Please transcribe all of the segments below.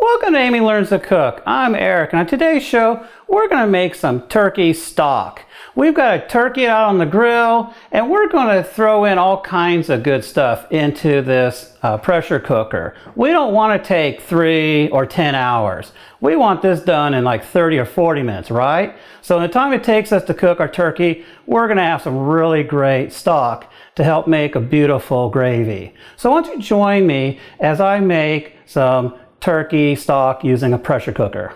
Welcome to Amy Learns to Cook. I'm Eric, and on today's show, we're going to make some turkey stock. We've got a turkey out on the grill, and we're going to throw in all kinds of good stuff into this pressure cooker. We don't want to take 3 or 10 hours. We want this done in like 30 or 40 minutes, right? So in the time it takes us to cook our turkey, we're going to have some really great stock to help make a beautiful gravy. So why don't you join me as I make some turkey stock using a pressure cooker.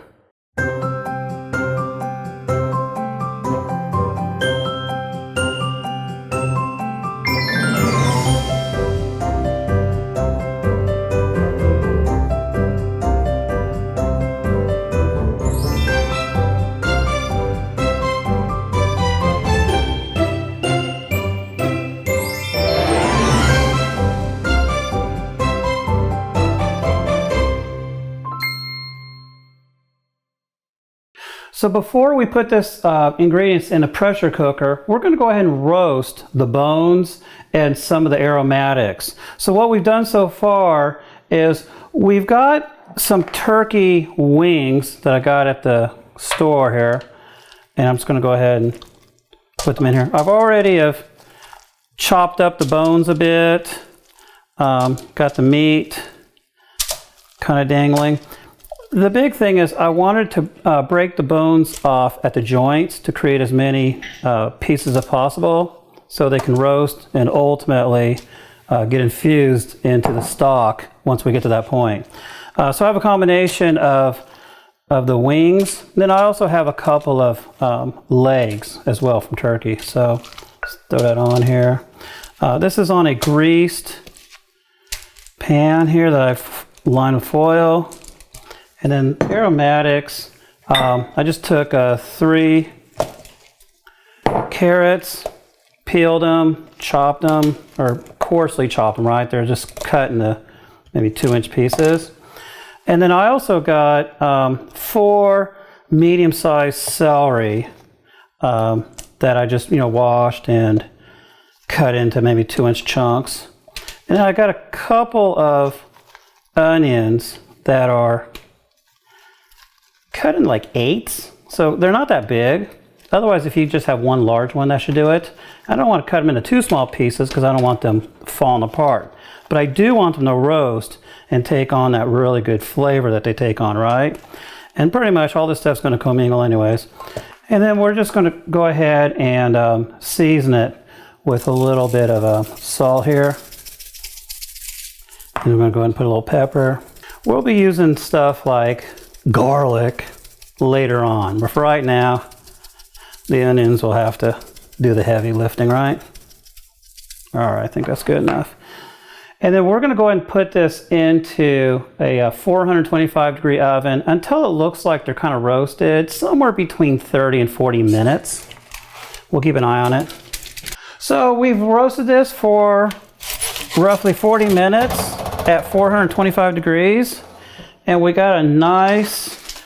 So before we put this ingredients in a pressure cooker, we're going to go ahead and roast the bones and some of the aromatics. So what we've done so far is we've got some turkey wings that I got at the store here, and I'm just going to go ahead and put them in here. I've already chopped up the bones a bit, got the meat kind of dangling. The big thing is I wanted to break the bones off at the joints to create as many pieces as possible so they can roast and ultimately get infused into the stock once we get to that point. So I have a combination of the wings. Then I also have a couple of legs as well from turkey. So let's throw that on here. This is on a greased pan here that I've lined with foil. And then aromatics, I just took 3 carrots, peeled them, chopped them, or coarsely chopped them, right? They're just cut into maybe 2-inch pieces. And then I also got 4 medium-sized celery that I just, washed and cut into maybe 2-inch chunks. And then I got a couple of onions that are cut in like 8s, so they're not that big. Otherwise, if you just have one large one, that should do it. I don't want to cut them into 2 small pieces because I don't want them falling apart. But I do want them to roast and take on that really good flavor that they take on, right? And pretty much all this stuff's going to commingle anyways. And then we're just going to go ahead and season it with a little bit of salt here. And I'm going to go ahead and put a little pepper. We'll be using stuff like garlic later on, but for right now the onions will have to do the heavy lifting, right? All right, I think that's good enough. And then we're going to go ahead and put this into a 425 degree oven until it looks like they're kind of roasted, somewhere between 30 and 40 minutes. We'll keep an eye on it. So we've roasted this for roughly 40 minutes at 425 degrees. And we got a nice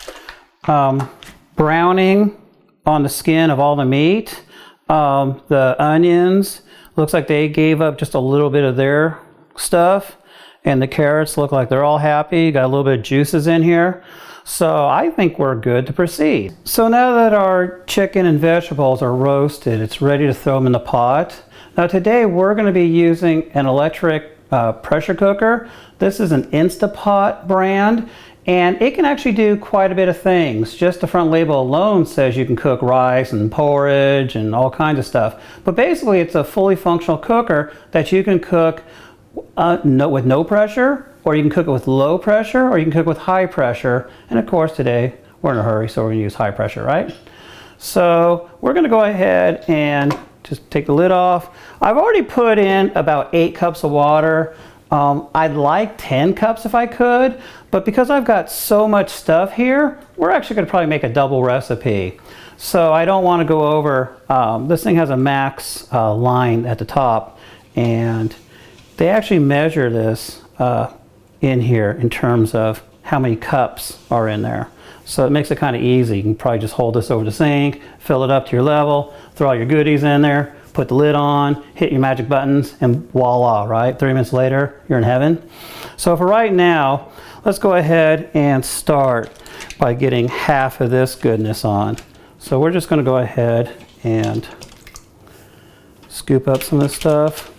browning on the skin of all the meat. The onions, looks like they gave up just a little bit of their stuff. And the carrots look like they're all happy. Got a little bit of juices in here. So I think we're good to proceed. So now that our chicken and vegetables are roasted, it's ready to throw them in the pot. Now today we're going to be using an electric pressure cooker. This is an Instapot brand, and it can actually do quite a bit of things. Just the front label alone says you can cook rice and porridge and all kinds of stuff. But basically it's a fully functional cooker that you can cook with no pressure, or you can cook it with low pressure, or you can cook with high pressure. And of course today we're in a hurry, so we're going to use high pressure, right? So we're going to go ahead and just take the lid off. I've already put in about 8 cups of water. I'd like 10 cups if I could, but because I've got so much stuff here, we're actually going to probably make a double recipe. So I don't want to go over, this thing has a max line at the top, and they actually measure this in here in terms of how many cups are in there. So it makes it kind of easy. You can probably just hold this over the sink, fill it up to your level, throw all your goodies in there, put the lid on, hit your magic buttons, and voila, right? 3 minutes later, you're in heaven. So for right now, let's go ahead and start by getting half of this goodness on. So we're just going to go ahead and scoop up some of this stuff.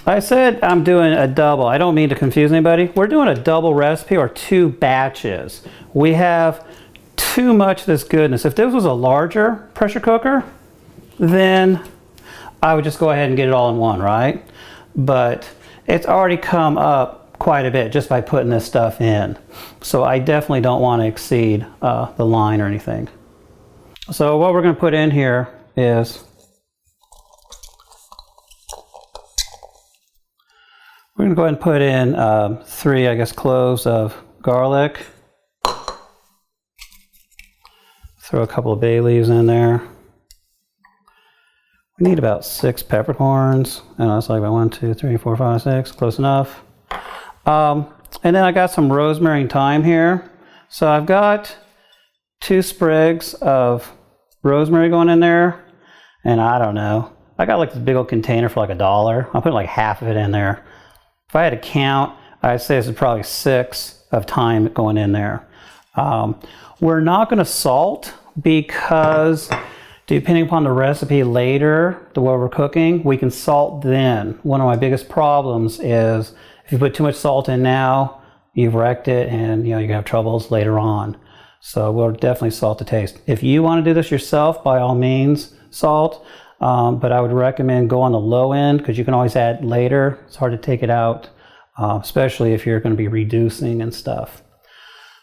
I said I'm doing a double. I don't mean to confuse anybody. We're doing a double recipe or 2 batches. We have too much of this goodness. If this was a larger pressure cooker, then I would just go ahead and get it all in one, right? But it's already come up quite a bit just by putting this stuff in. So I definitely don't want to exceed the line or anything. So what we're going to put in here is we're going to go ahead and put in 3, I guess, cloves of garlic. Throw a couple of bay leaves in there. We need about 6 peppercorns. And that's like about 1, 2, 3, 4, 5, 6. Close enough. And then I got some rosemary and thyme here. So I've got 2 sprigs of rosemary going in there. And I don't know. I got like this big old container for like $1. I'll put like half of it in there. If I had to count, I'd say this is probably 6 of thyme going in there. We're not going to salt because depending upon the recipe later, the way we're cooking, we can salt then. One of my biggest problems is if you put too much salt in now, you've wrecked it and you can have troubles later on. So we'll definitely salt the taste. If you want to do this yourself, by all means, salt. But I would recommend go on the low end because you can always add later. It's hard to take it out, especially if you're going to be reducing and stuff.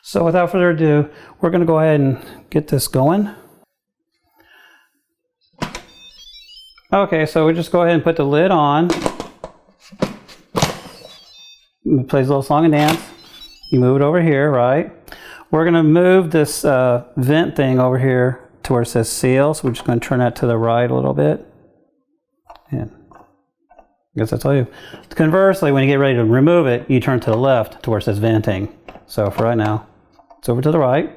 So without further ado, we're going to go ahead and get this going. Okay, so we just go ahead and put the lid on. It plays a little song and dance. You move it over here, right? We're going to move this vent thing over here to where it says seal. So we're just going to turn that to the right a little bit. And I guess I tell you. Conversely, when you get ready to remove it, you turn to the left to where it says venting. So for right now, it's over to the right.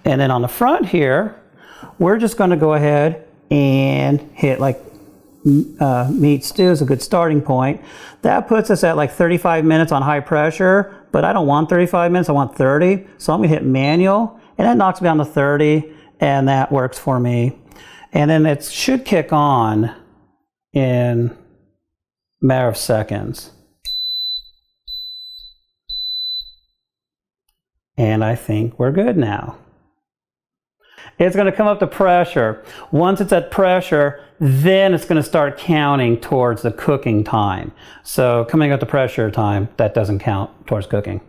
And then on the front here, we're just going to go ahead and hit like meat stew is a good starting point. That puts us at like 35 minutes on high pressure, but I don't want 35 minutes, I want 30. So I'm going to hit manual, and that knocks me down to 30, and that works for me. And then it should kick on in a matter of seconds. And I think we're good now. It's going to come up to pressure. Once it's at pressure, then it's going to start counting towards the cooking time. So coming up to pressure time, that doesn't count towards cooking.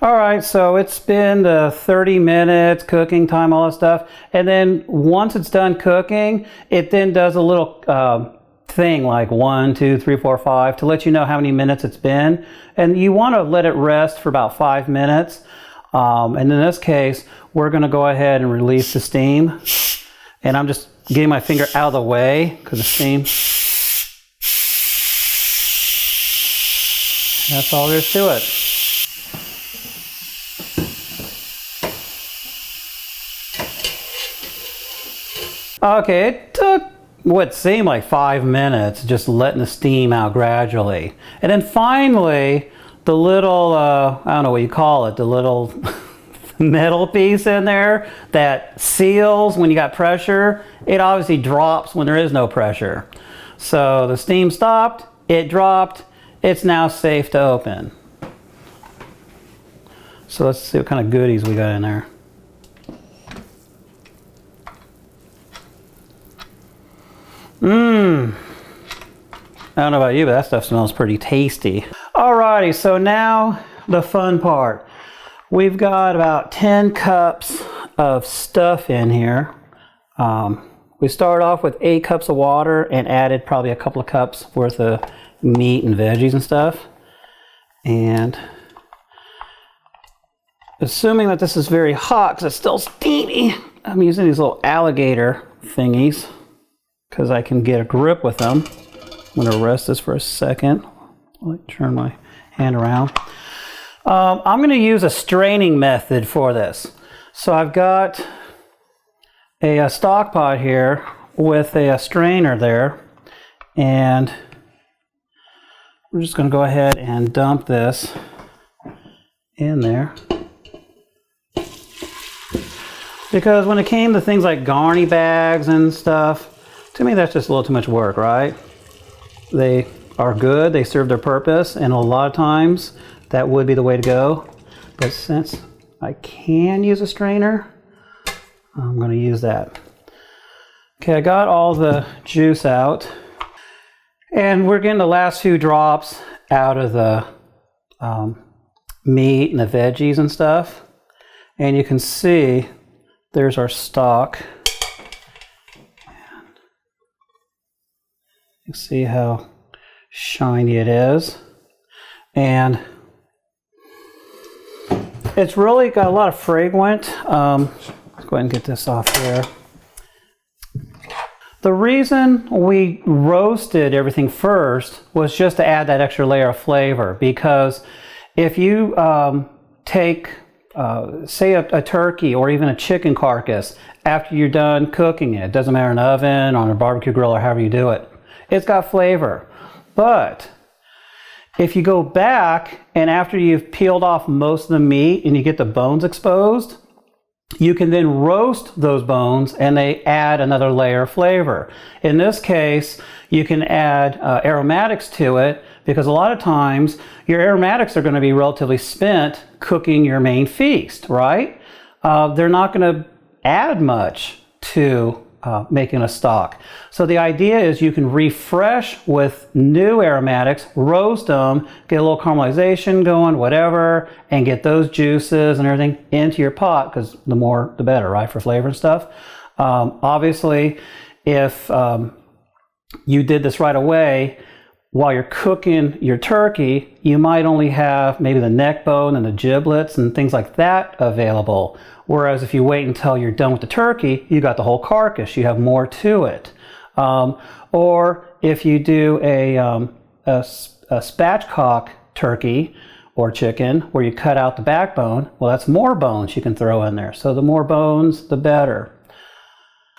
All right, so it's been 30 minutes, cooking time, all that stuff. And then once it's done cooking, it then does a little thing like 1, 2, 3, 4, 5 to let you know how many minutes it's been. And you want to let it rest for about 5 minutes. And in this case, we're going to go ahead and release the steam. And I'm just getting my finger out of the way because the steam. That's all there is to it. Okay, it took what seemed like 5 minutes, just letting the steam out gradually. And then finally, the little, I don't know what you call it, the little metal piece in there that seals when you got pressure, it obviously drops when there is no pressure. So the steam stopped, it dropped, it's now safe to open. So let's see what kind of goodies we got in there. I don't know about you, but that stuff smells pretty tasty. Alrighty, so now the fun part. We've got about 10 cups of stuff in here. We started off with 8 cups of water and added probably a couple of cups worth of meat and veggies and stuff. And assuming that this is very hot because it's still steamy, I'm using these little alligator thingies because I can get a grip with them. I'm going to rest this for a second. I'll turn my hand around. I'm going to use a straining method for this. So I've got a stock pot here with a strainer there. And we're just going to go ahead and dump this in there. Because when it came to things like Garni bags and stuff, to me that's just a little too much work, right? They are good, they serve their purpose, and a lot of times that would be the way to go. But since I can use a strainer, I'm going to use that. Okay, I got all the juice out, and we're getting the last few drops out of the meat and the veggies and stuff. And you can see there's our stock. You can see how shiny it is. And it's really got a lot of fragrance. Let's go ahead and get this off here. The reason we roasted everything first was just to add that extra layer of flavor, because if you take say a turkey or even a chicken carcass after you're done cooking it, doesn't matter in an oven, on a barbecue grill, or however you do it, it's got flavor. But if you go back and after you've peeled off most of the meat and you get the bones exposed, you can then roast those bones and they add another layer of flavor. In this case, you can add aromatics to it, because a lot of times your aromatics are going to be relatively spent cooking your main feast, right? They're not going to add much to making a stock. So the idea is you can refresh with new aromatics, roast them, get a little caramelization going, whatever, and get those juices and everything into your pot, because the more the better, right, for flavor and stuff. Obviously, if you did this right away, while you're cooking your turkey, you might only have maybe the neck bone and the giblets and things like that available. Whereas if you wait until you're done with the turkey, you got the whole carcass, you have more to it. Or if you do a spatchcock turkey or chicken where you cut out the backbone, well, that's more bones you can throw in there. So the more bones, the better.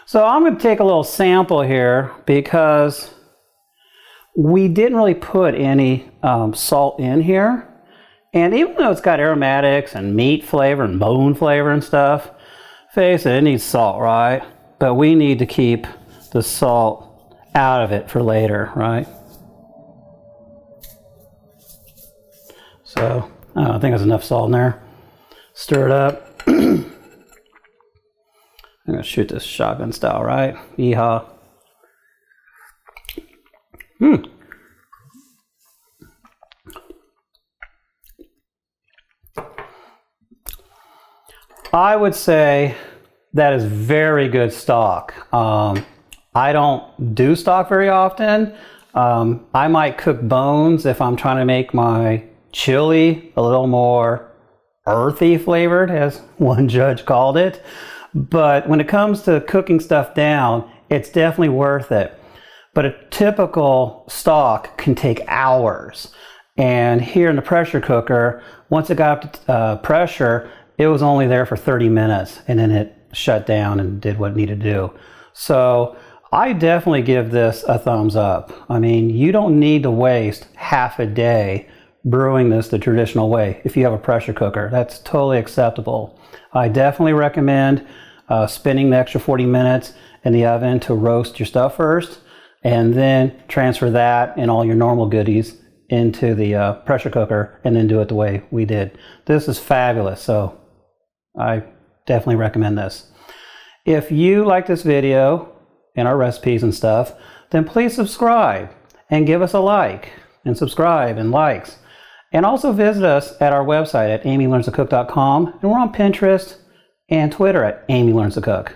So I'm going to take a little sample here because we didn't really put any salt in here. And even though it's got aromatics and meat flavor and bone flavor and stuff, face it, it needs salt, right? But we need to keep the salt out of it for later, right? So, I think there's enough salt in there. Stir it up. I'm going to shoot this shotgun style, right? Yeehaw. I would say that is very good stock. I don't do stock very often. I might cook bones if I'm trying to make my chili a little more earthy flavored, as one judge called it. But when it comes to cooking stuff down, it's definitely worth it. But a typical stock can take hours. And here in the pressure cooker, once it got up to pressure, it was only there for 30 minutes and then it shut down and did what it needed to do. So I definitely give this a thumbs up. I mean, you don't need to waste half a day brewing this the traditional way if you have a pressure cooker. That's totally acceptable. I definitely recommend spending the extra 40 minutes in the oven to roast your stuff first, and then transfer that and all your normal goodies into the pressure cooker and then do it the way we did. This is fabulous, so I definitely recommend this. If you like this video and our recipes and stuff, then please subscribe and give us a like and subscribe and likes. And also visit us at our website at amylearnstocook.com, and we're on Pinterest and Twitter at Amy Learns to Cook.